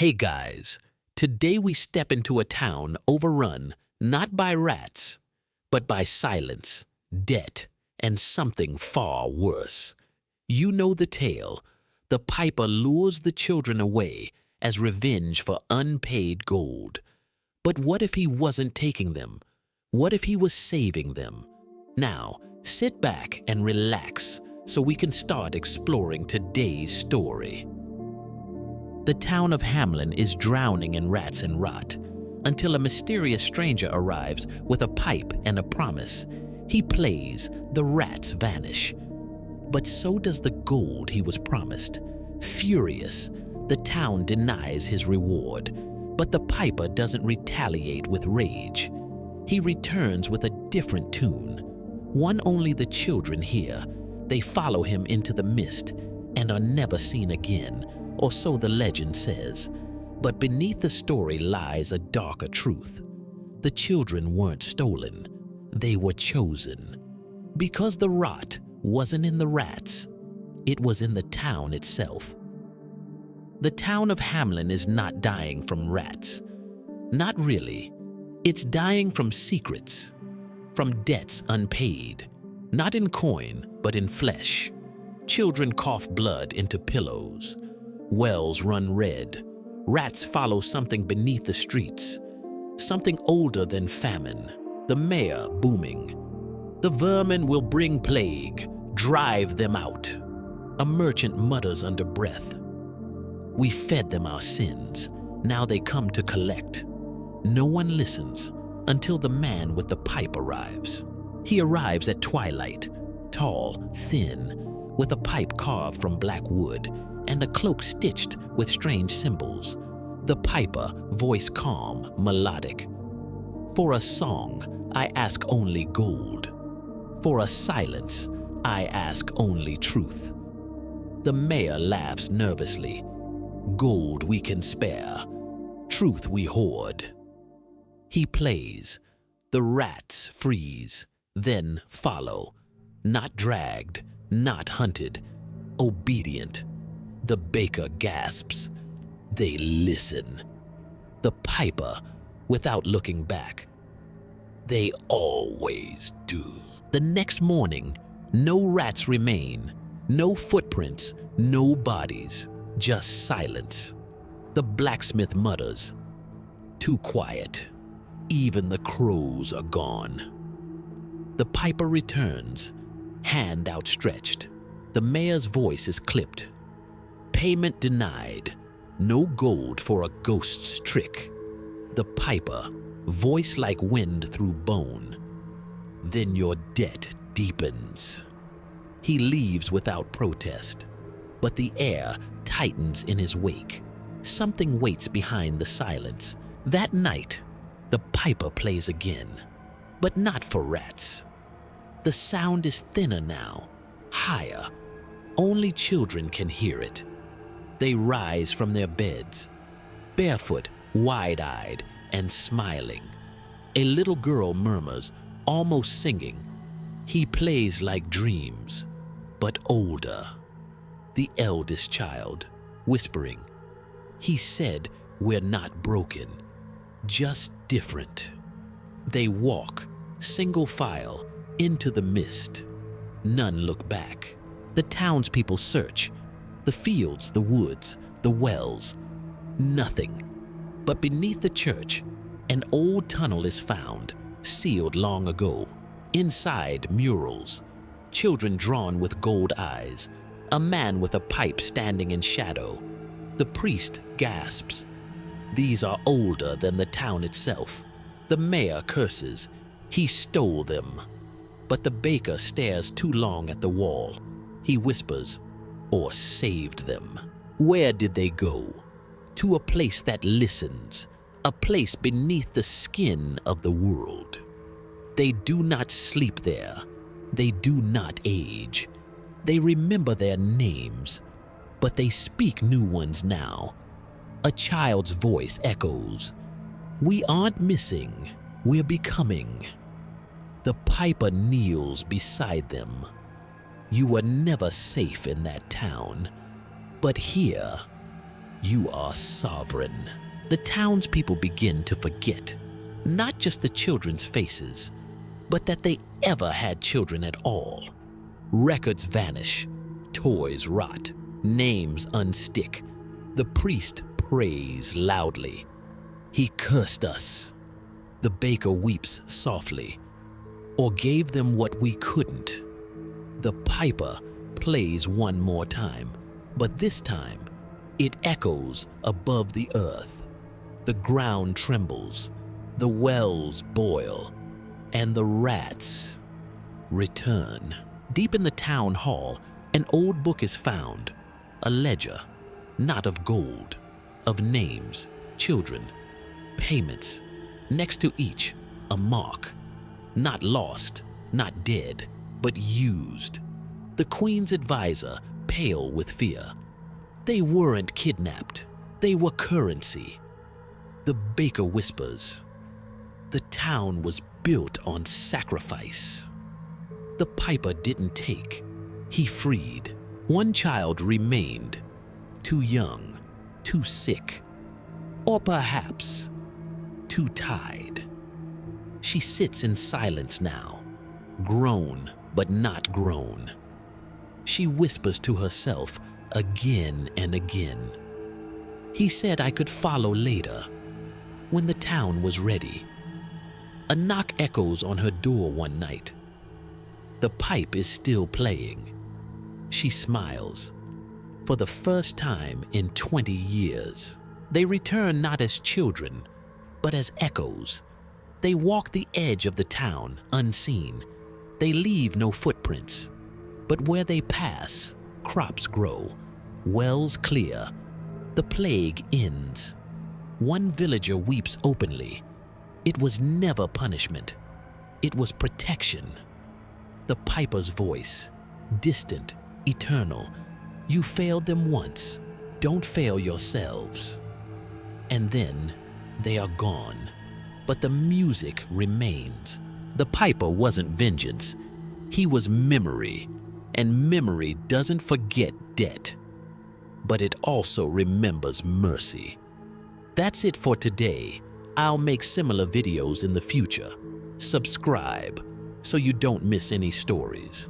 Hey guys, today we step into a town overrun not by rats, but by silence, debt, and something far worse. You know the tale. The piper lures the children away as revenge for unpaid gold. But what if he wasn't taking them? What if he was saving them? Now, sit back and relax so we can start exploring today's story. The town of Hamlin is drowning in rats and rot until a mysterious stranger arrives with a pipe and a promise. He plays, the rats vanish. But so does the gold he was promised. Furious, the town denies his reward, but the piper doesn't retaliate with rage. He returns with a different tune, one only the children hear. They follow him into the mist and are never seen again, or so the legend says. But beneath the story lies a darker truth. The children weren't stolen, they were chosen. Because the rot wasn't in the rats, it was in the town itself. The town of Hamlin is not dying from rats. Not really. It's dying from secrets, from debts unpaid, not in coin, but in flesh. Children cough blood into pillows. Wells run red. Rats follow something beneath the streets, something older than famine. The mayor booming. The vermin will bring plague. Drive them out. A merchant mutters under breath. We fed them our sins. Now they come to collect. No one listens until the man with the pipe arrives. He arrives at twilight, tall, thin, with a pipe carved from black wood and a cloak stitched with strange symbols. The piper, voice calm, melodic. For a song, I ask only gold. For a silence, I ask only truth. The mayor laughs nervously. Gold we can spare, truth we hoard. He plays. The rats freeze, then follow. Not dragged, not hunted, obedient. The baker gasps. They listen. The piper, without looking back. They always do. The next morning, no rats remain, no footprints, no bodies, just silence. The blacksmith mutters, too quiet. Even the crows are gone. The piper returns, hand outstretched. The mayor's voice is clipped. Payment denied. No gold for a ghost's trick. The piper, voice like wind through bone. Then your debt deepens. He leaves without protest, but the air tightens in his wake. Something waits behind the silence. That night, the piper plays again, but not for rats. The sound is thinner now, higher. Only children can hear it. They rise from their beds, barefoot, wide-eyed, and smiling. A little girl murmurs, almost singing. He plays like dreams, but older. The eldest child, whispering, he said we're not broken, just different. They walk, single file, into the mist. None look back. The townspeople search. The fields, the woods, the wells. Nothing. But beneath the church, an old tunnel is found, sealed long ago. Inside, murals. Children drawn with gold eyes. A man with a pipe standing in shadow. The priest gasps. These are older than the town itself. The mayor curses. He stole them. But the baker stares too long at the wall. He whispers, or saved them. Where did they go? To a place that listens, a place beneath the skin of the world. They do not sleep there. They do not age. They remember their names, but they speak new ones now. A child's voice echoes. We aren't missing, we're becoming. The piper kneels beside them. You were never safe in that town, but here, You are sovereign. The townspeople begin to forget, not just the children's faces, but that they ever had children at all. Records vanish, toys rot, names unstick. The priest prays loudly. He cursed us. The baker weeps softly, or gave them what we couldn't. The piper plays one more time, but this time it echoes above the earth. The ground trembles, the wells boil, and the rats return. Deep in the town hall, an old book is found, a ledger, not of gold, of names, children, payments. Next to each, a mark, not lost, not dead, but used. The queen's advisor, pale with fear. They weren't kidnapped, they were currency. The baker whispers, the town was built on sacrifice. The piper didn't take, he freed. One child remained, too young, too sick, or perhaps too tied. She sits in silence now, grown but not grown. She whispers to herself again and again. He said I could follow later, when the town was ready. A knock echoes on her door one night. The pipe is still playing. She smiles, for the first time in 20 years. They return not as children, but as echoes. They walk the edge of the town unseen. They leave no footprints, but where they pass, crops grow, wells clear, the plague ends. One villager weeps openly. It was never punishment, it was protection. The piper's voice, distant, eternal. You failed them once, don't fail yourselves. And then they are gone, but the music remains. The piper wasn't vengeance, he was memory, and memory doesn't forget debt, but it also remembers mercy. That's it for today. I'll make similar videos in the future. Subscribe so you don't miss any stories.